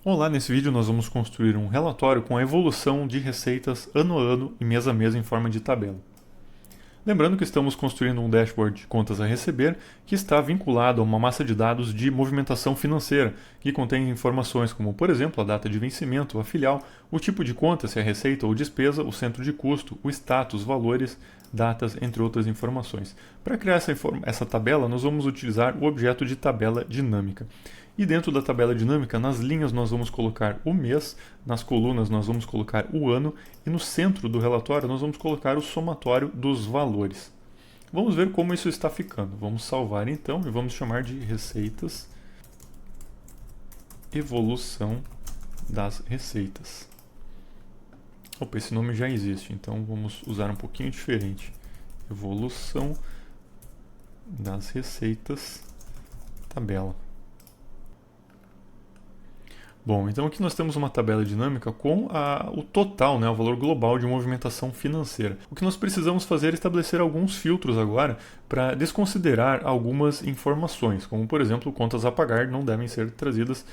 Olá, nesse vídeo nós vamos construir um relatório com a evolução de receitas ano a ano e mês a mês em forma de tabela. Lembrando que estamos construindo um dashboard de contas a receber que está vinculado a uma massa de dados de movimentação financeira, que contém informações como, por exemplo, a data de vencimento, a filial, o tipo de conta, se é receita ou despesa, o centro de custo, o status, valores, datas, entre outras informações. Para criar essa tabela, nós vamos utilizar o objeto de tabela dinâmica. E dentro da tabela dinâmica, nas linhas nós vamos colocar o mês, nas colunas nós vamos colocar o ano e no centro do relatório nós vamos colocar o somatório dos valores. Vamos ver como isso está ficando. Vamos salvar então e vamos chamar de receitas, evolução das receitas. Opa, esse nome já existe, então vamos usar um pouquinho diferente. Evolução das receitas, tabela. Bom, então aqui nós temos uma tabela dinâmica com o total, né, o valor global de movimentação financeira. O que nós precisamos fazer é estabelecer alguns filtros agora para desconsiderar algumas informações, como por exemplo, contas a pagar não devem ser trazidas,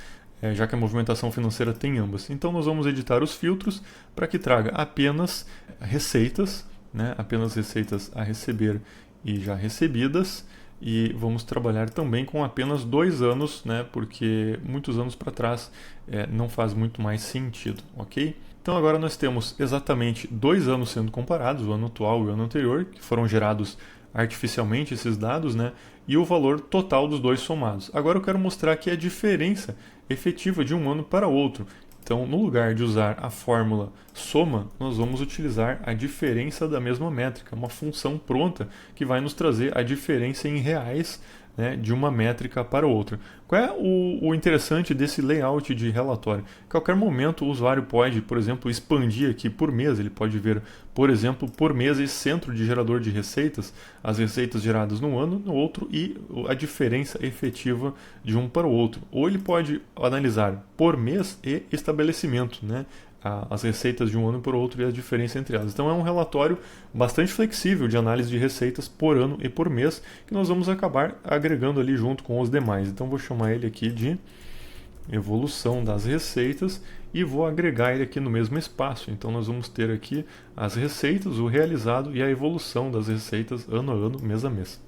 já que a movimentação financeira tem ambas. Então nós vamos editar os filtros para que traga apenas receitas, né, apenas receitas a receber e já recebidas, e vamos trabalhar também com apenas 2 anos, né, porque muitos anos para trás não faz muito mais sentido, ok? Então agora nós temos exatamente 2 anos sendo comparados, o ano atual e o ano anterior, que foram gerados artificialmente esses dados, né, e o valor total dos dois somados. Agora eu quero mostrar aqui a diferença efetiva de um ano para outro. Então, no lugar de usar a fórmula soma, nós vamos utilizar a diferença da mesma métrica, uma função pronta que vai nos trazer a diferença em reais, né, de uma métrica para outra. Qual é o interessante desse layout de relatório? A qualquer momento o usuário pode, por exemplo, expandir aqui por mês. Ele pode ver, por exemplo, por mês esse centro de gerador de receitas, as receitas geradas num ano, no outro e a diferença efetiva de um para o outro. Ou ele pode analisar por mês e estabelecimento, né? As receitas de um ano para o outro e a diferença entre elas. Então é um relatório bastante flexível de análise de receitas por ano e por mês que nós vamos acabar agregando ali junto com os demais. Então vou chamar ele aqui de evolução das receitas e vou agregar ele aqui no mesmo espaço. Então nós vamos ter aqui as receitas, o realizado e a evolução das receitas ano a ano, mês a mês.